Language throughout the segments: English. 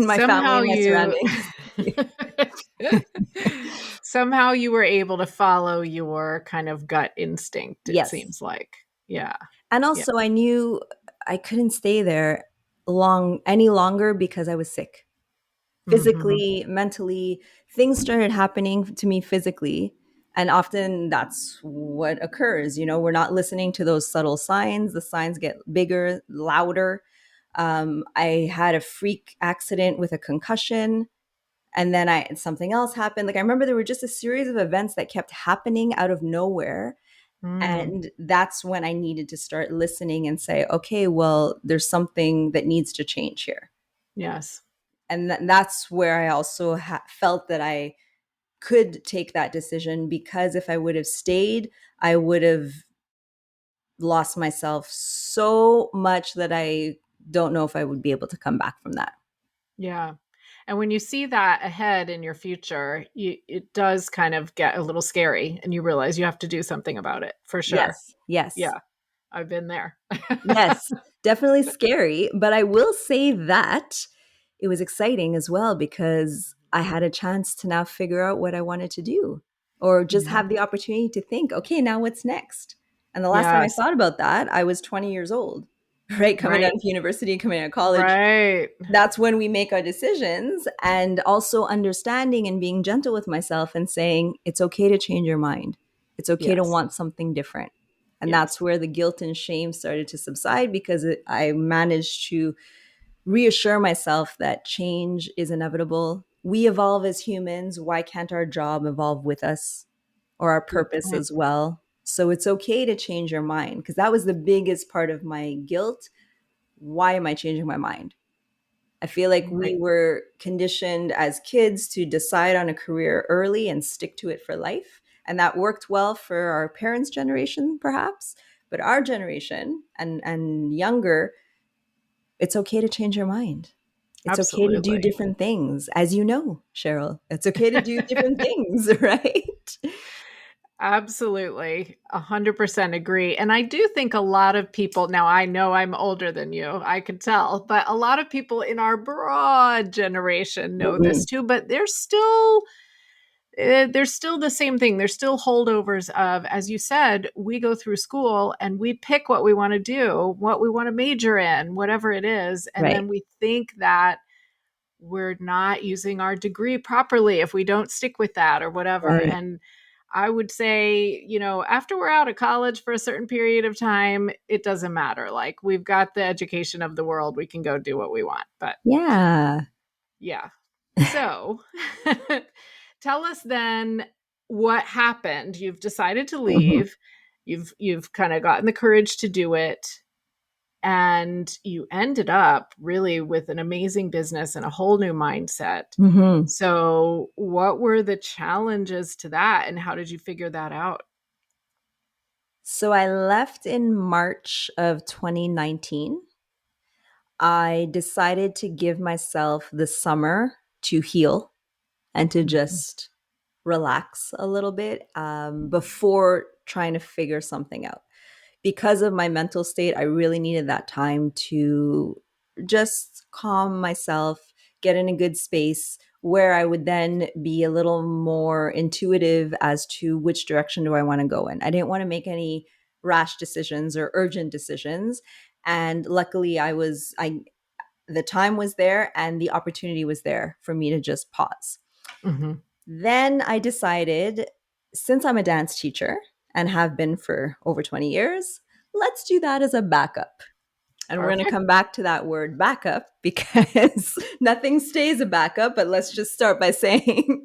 in my family Somehow and my you surroundings. somehow you were able to follow your kind of gut instinct, it Yes. seems like. Yeah. And Yeah. also I knew I couldn't stay there any longer because I was sick. Hmm. Physically, mentally, things started happening to me physically. And often that's what occurs. We're not listening to those subtle signs. The signs get bigger, louder. I had a freak accident with a concussion. And then something else happened. Like I remember there were just a series of events that kept happening out of nowhere. Mm, And that's when I needed to start listening and say, okay, well, there's something that needs to change here. yes. And that's where I also felt that I could take that decision, because if I would have stayed, I would have lost myself so much that I don't know if I would be able to come back from that. Yeah. And when you see that ahead in your future, it does kind of get a little scary and you realize you have to do something about it for sure. Yes, yes, Yeah. I've been there. yes, definitely scary. But I will say that it was exciting as well, because I had a chance to now figure out what I wanted to do, or just Yeah. have the opportunity to think, okay, now what's next? And the last time I Yes. thought about that, I was 20 years old, right? Coming out Right. of university, coming out of college. Right. That's when we make our decisions, and also understanding and being gentle with myself and saying, it's okay to change your mind. It's okay to Yes. want something different. And that's Yes. where the guilt and shame started to subside, because I managed to reassure myself that change is inevitable. We evolve as humans. Why can't our job evolve with us, or our Good purpose point. as well? So it's okay to change your mind, because that was the biggest part of my guilt. Why am I changing my mind? I feel like we Right. were conditioned as kids to decide on a career early and stick to it for life. And that worked well for our parents' generation, perhaps. But our generation and younger, it's okay to change your mind. It's okay to do Absolutely. different things. As you know, Cheryl, it's okay to do different things, right? Absolutely. 100% agree. And I do think a lot of people, now I know I'm older than you, I can tell, but a lot of people in our broad generation know Mhm. this too, but there's still the same thing. There's still holdovers of, as you said, we go through school and we pick what we want to do, what we want to major in, whatever it is. And Right, then we think that we're not using our degree properly if we don't stick with that or whatever. right. And I would say, after we're out of college for a certain period of time, it doesn't matter. Like we've got the education of the world, we can go do what we want. But Yeah. yeah. So tell us then what happened. You've decided to Mhm. leave. You've kind of gotten the courage to do it, and you ended up really with an amazing business and a whole new mindset. Mhm. So, what were the challenges to that and how did you figure that out? So I left in March of 2019. I decided to give myself the summer to heal and to Mhm. just relax a little bit, before trying to figure something out. Because of my mental state, I really needed that time to just calm myself, get in a good space where I would then be a little more intuitive as to which direction do I want to go in. I didn't want to make any rash decisions or urgent decisions. And luckily I the time was there and the opportunity was there for me to just pause. Mhm. Then I decided, since I'm a dance teacher and have been for over 20 years, let's do that as a backup. And we're going to Perfect. come back to that word backup, because nothing stays a backup, but let's just start by saying,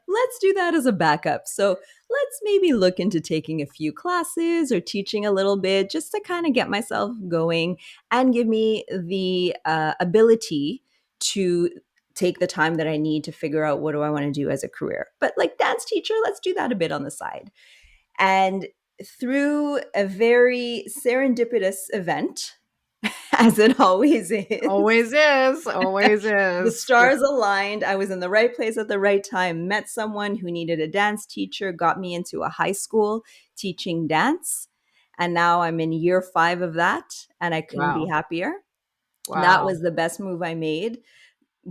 let's do that as a backup. So let's maybe look into taking a few classes or teaching a little bit, just to kind of get myself going and give me the ability to take the time that I need to figure out what do I want to do as a career. But like dance teacher, let's do that a bit on the side. And through a very serendipitous event, as it always is, Always is. Always the is. stars aligned. I was in the right place at the right time, met someone who needed a dance teacher, got me into a high school teaching dance. And now I'm in year 5 of that, and I couldn't be Wow. happier. That Wow. was the best move I made.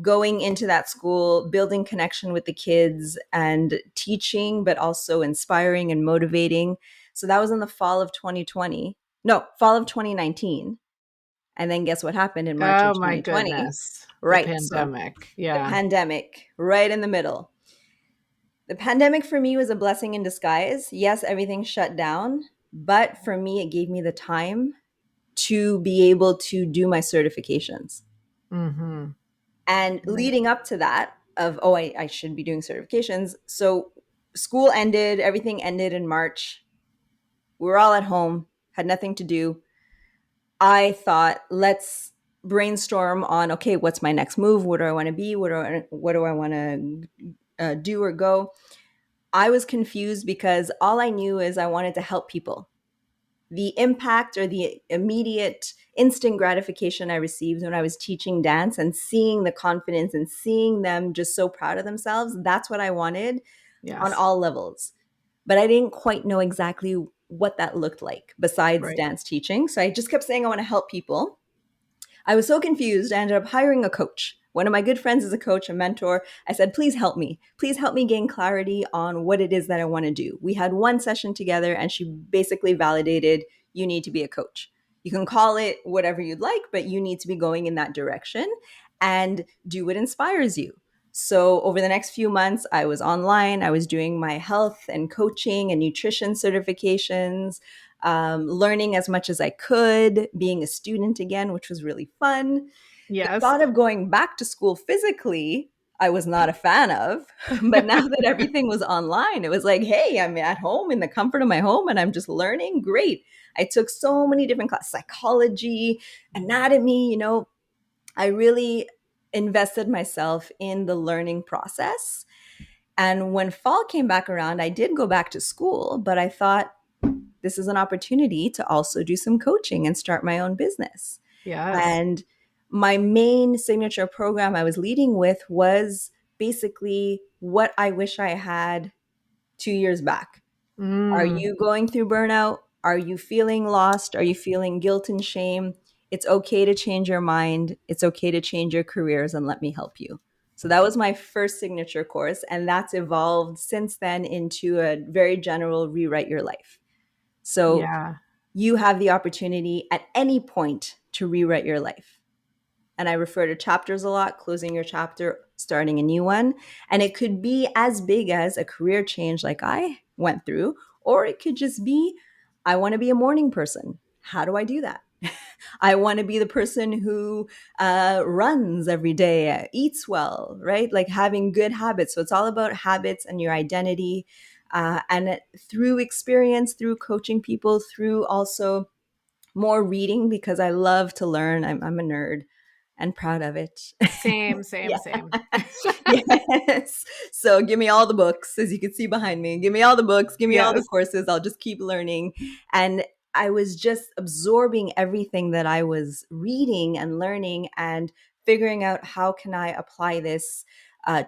going into that school, building connection with the kids and teaching, but also inspiring and motivating. So that was in the fall of 2020. No, fall of 2019. And then guess what happened in March of Oh my 2020? goodness. The Right. So pandemic. the Yeah. pandemic, right in the middle. The pandemic for me was a blessing in disguise. Yes, everything shut down, but for me, it gave me the time to be able to do my certifications. Mm-hmm. And Right. leading up to that, of, oh, I should be doing certifications. So school ended, everything ended in March. We were all at home, had nothing to do. I thought, let's brainstorm on, okay, what's my next move? What do I want to be? What do I want to do or go? I was confused because all I knew is I wanted to help people. The impact or the immediate instant gratification I received when I was teaching dance and seeing the confidence and seeing them just so proud of themselves, that's what I wanted on Yes. all levels. But I didn't quite know exactly what that looked like besides Right. dance teaching. So I just kept saying I want to help people. I was so confused. I ended up hiring a coach. One of my good friends is a coach, a mentor. I said, please help me. Please help me gain clarity on what it is that I want to do. We had one session together and she basically validated you need to be a coach. You can call it whatever you'd like, but you need to be going in that direction and do what inspires you. So, over the next few months, I was online. I was doing my health and coaching and nutrition certifications, learning as much as I could, being a student again, which was really fun. The Yes. thought of going back to school physically, I was not a fan of. But now that everything was online, it was like, hey, I'm at home in the comfort of my home and I'm just learning. Great. I took so many different classes, psychology, anatomy, I really invested myself in the learning process. And when fall came back around, I did go back to school, but I thought this is an opportunity to also do some coaching and start my own business. Yes. And my main signature program I was leading with was basically what I wish I had 2 years back. Are Mm. you going through burnout? Are you feeling lost? Are you feeling guilt and shame? It's okay to change your mind. It's okay to change your careers and let me help you. So that was my first signature course. And that's evolved since then into a very general rewrite your life. So Yeah. you have the opportunity at any point to rewrite your life. And I refer to chapters a lot, closing your chapter, starting a new one. And it could be as big as a career change like I went through, or it could just be, I want to be a morning person. How do I do that? I want to be the person who runs every day, eats well, right? Like having good habits. So it's all about habits and your identity. And through experience, through coaching people, through also more reading, because I love to learn. I'm a nerd and proud of it. Same, same, Yeah. same. Yes. So give me all the books, as you can see behind me. Give me all the books, give me all the Yes. courses. I'll just keep learning. And I was just absorbing everything that I was reading and learning and figuring out how can I apply this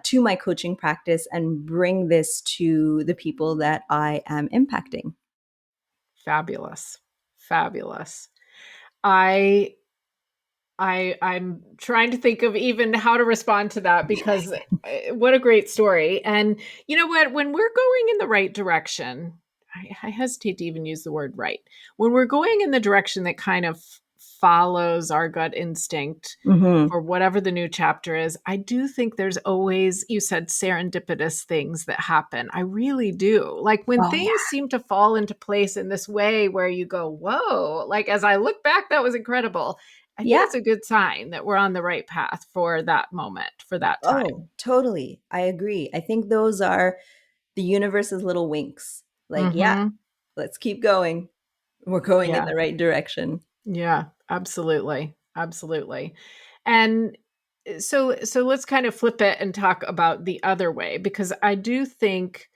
to my coaching practice and bring this to the people that I am impacting. Fabulous. Fabulous. I I'm trying to think of even how to respond to that because what a great story. And you know what? When we're going in the right direction, I hesitate to even use the word right. When we're going in the direction that kind of follows our gut instinct Mm-hmm. for whatever the new chapter is, I do think there's always, you said, serendipitous things that happen. I really do. Like when Oh, things seem to fall into place in this way where you go, whoa, like as I look back, that was incredible. I think yeah. it's a good sign that we're on the right path for that moment, for that time. Oh, totally. I agree. I think those are the universe's little winks. Like, yeah, Mm-hmm. let's keep going. We're going in Yeah. the right direction. Yeah, absolutely. Absolutely. And so let's kind of flip it and talk about the other way because I do think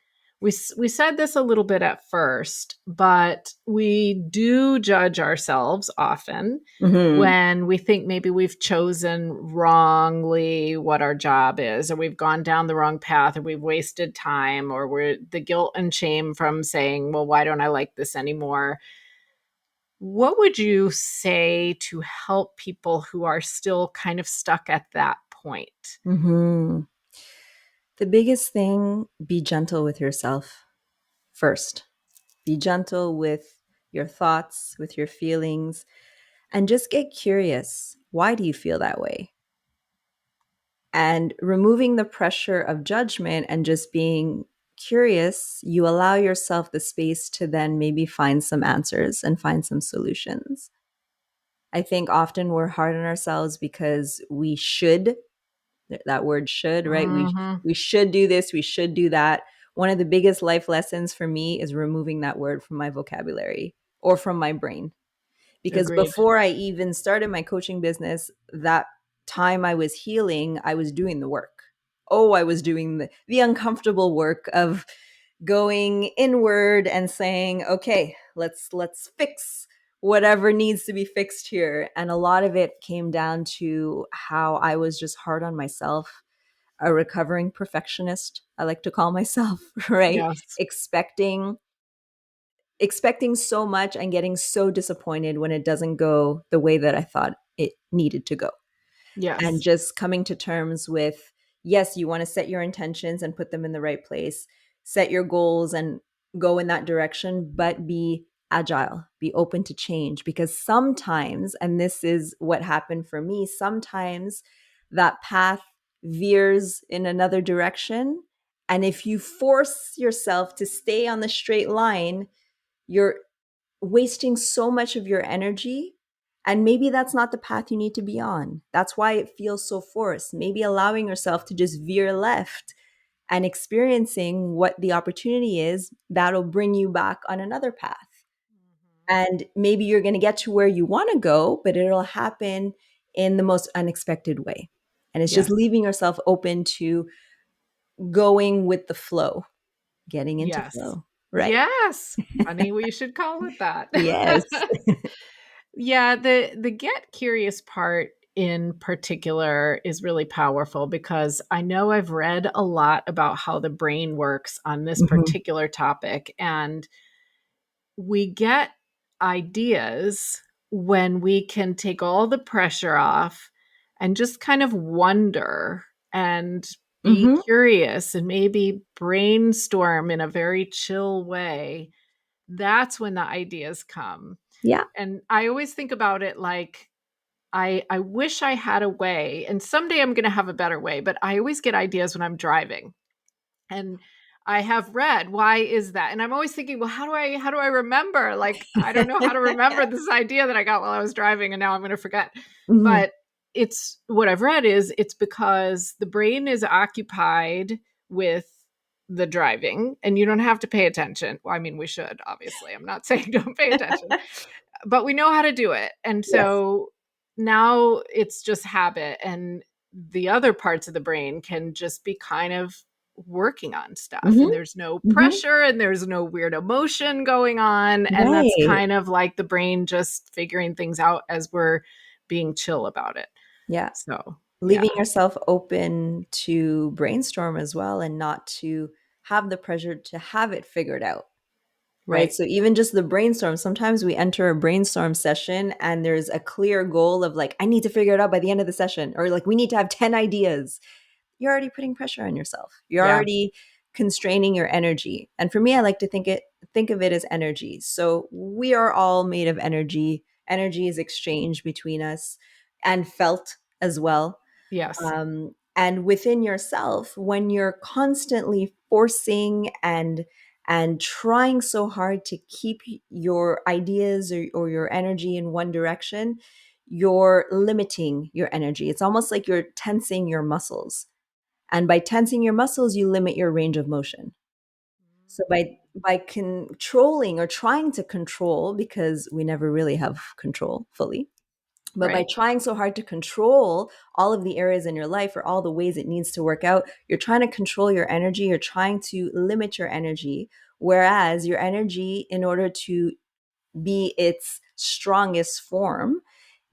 we said this a little bit at first, but we do judge ourselves often Hmm. when we think maybe we've chosen wrongly what our job is or we've gone down the wrong path or we've wasted time or we're the guilt and shame from saying, well, why don't I like this anymore? What would you say to help people who are still kind of stuck at that point? Hmm. The biggest thing, be gentle with yourself first. Be gentle with your thoughts, with your feelings, and just get curious. Why do you feel that way? And removing the pressure of judgment and just being curious, you allow yourself the space to then maybe find some answers and find some solutions. I think often we're hard on ourselves because we should, that word should, right? Hmm. We should do this, we should do that. One of the biggest life lessons for me is removing that word from my vocabulary or from my brain. Because Agreed. before I even started my coaching business, that time I was healing, I was doing the work. Oh, I was doing the uncomfortable work of going inward and saying, okay, let's fix whatever needs to be fixed here. And a lot of it came down to how I was just hard on myself, a recovering perfectionist, I like to call myself, right? Yes. Expecting expecting so much and getting so disappointed when it doesn't go the way that I thought it needed to go. And Yes. just coming to terms with, yes, you want to set your intentions and put them in the right place, set your goals and go in that direction, but be agile, be open to change. Because sometimes, and this is what happened for me, sometimes that path veers in another direction. And if you force yourself to stay on the straight line, you're wasting so much of your energy. And maybe that's not the path you need to be on. That's why it feels so forced. Maybe allowing yourself to just veer left and experiencing what the opportunity is, that'll bring you back on another path. And maybe you're going to get to where you want to go, but it'll happen in the most unexpected way. And it's just Yes. leaving yourself open to going with the flow, getting into Yes. flow, right? Yes. Funny, we should call it that. Yes. Yeah, the get curious part in particular is really powerful because I know I've read a lot about how the brain works on this Mhm. particular topic, and we get ideas when we can take all the pressure off and just kind of wonder and be Mhm. curious and maybe brainstorm in a very chill way. That's when the ideas come. Yeah. And I always think about it like I wish I had a way, and someday I'm going to have a better way, but I always get ideas when I'm driving. And I have read, why is that? And I'm always thinking, well, how do I remember? Like, I don't know how to remember this idea that I got while I was driving and now I'm going to forget. Mhm. But it's what I've read is it's because the brain is occupied with the driving and you don't have to pay attention. Well, I mean, we should, obviously. I'm not saying don't pay attention, but we know how to do it. And Yes. so now it's just habit. And the other parts of the brain can just be kind of working on stuff. Mhm. And there's no Mhm. pressure and there's no weird emotion going on. And that's Right. kind of like the brain just figuring things out as we're being chill about it. Yeah. So, yeah, Leaving yourself open to brainstorm as well and not to have the pressure to have it figured out. Right. right. So even just the brainstorm, sometimes we enter a brainstorm session and there's a clear goal of like, I need to figure it out by the end of the session, or like, we need to have 10 ideas. You're already putting pressure on yourself. You're Yeah. already constraining your energy. And for me, I like to think of it as energy. So we are all made of energy. Energy is exchanged between us and felt as well. Yes. And within yourself, when you're constantly forcing and trying so hard to keep your ideas or your energy in one direction, you're limiting your energy. It's almost like you're tensing your muscles. And by tensing your muscles, you limit your range of motion. So by controlling or trying to control, because we never really have control fully, but by Right. trying so hard to control all of the areas in your life or all the ways it needs to work out, you're trying to control your energy, you're trying to limit your energy. Whereas your energy, in order to be its strongest form,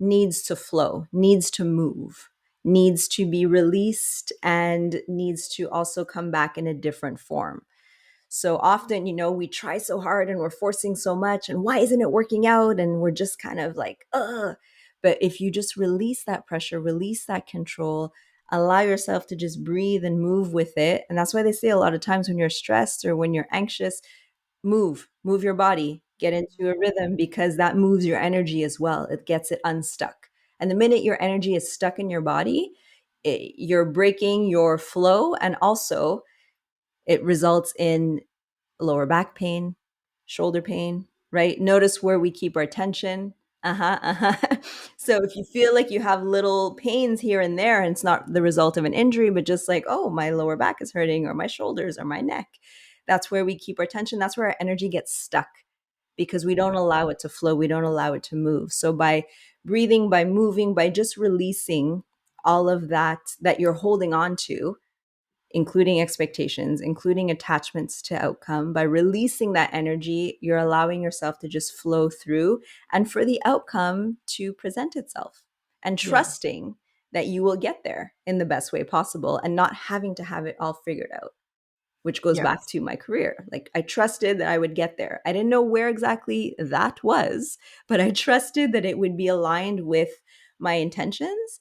needs to flow, needs to move, needs to be released, and needs to also come back in a different form. So often, we try so hard and we're forcing so much, and why isn't it working out? And we're just kind of like, ugh. But if you just release that pressure, release that control, Allow yourself to just breathe and move with it. And that's why they say a lot of times when you're stressed or when you're anxious, move your body, get into a rhythm, because that moves your energy as well. It gets it unstuck. And the minute your energy is stuck in your body, you're breaking your flow. And also, it results in lower back pain, shoulder pain, right? Notice where we keep our tension. Uh-huh, uh-huh. So if you feel like you have little pains here and there, and it's not the result of an injury, but just like, oh, my lower back is hurting, or my shoulders, or my neck, that's where we keep our tension. That's where our energy gets stuck, because we don't allow it to flow. We don't allow it to move. So by breathing, by moving, by just releasing all of that you're holding on to, including expectations, including attachments to outcome. By releasing that energy, you're allowing yourself to just flow through and for the outcome to present itself, and Yeah. trusting that you will get there in the best way possible and not having to have it all figured out, which goes back Yes. to my career. Like, I trusted that I would get there. I didn't know where exactly that was, but I trusted that it would be aligned with my intentions.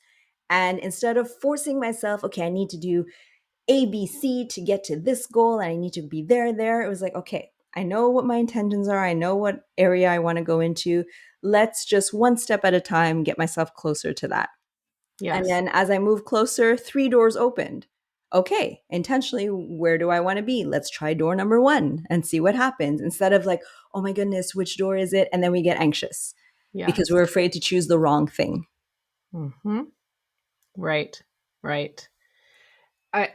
And instead of forcing myself, okay, I need to do ABC to get to this goal and I need to be there. It was like, okay, I know what my intentions are. I know what area I want to go into. Let's just one step at a time get myself closer to that. And Yes. then as I move closer, 3 doors opened. Okay, intentionally, where do I want to be? Let's try door number 1 and see what happens, instead of like, oh my goodness, which door is it? And then we get anxious because we're Yes. afraid to choose the wrong thing. Hmm. Right. Right. I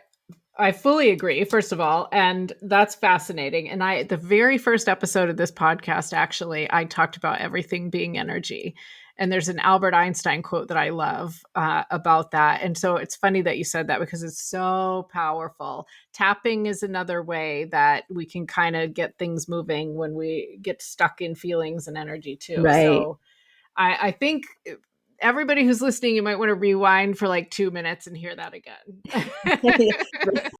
I fully agree, first of all, and that's fascinating. And the very first episode of this podcast, actually, I talked about everything being energy. And there's an Albert Einstein quote that I love about that. And so it's funny that you said that because it's so powerful. Tapping is another way that we can kind of get things moving when we get stuck in feelings and energy too. Right. So I think everybody who's listening, you might want to rewind for like 2 minutes and hear that again.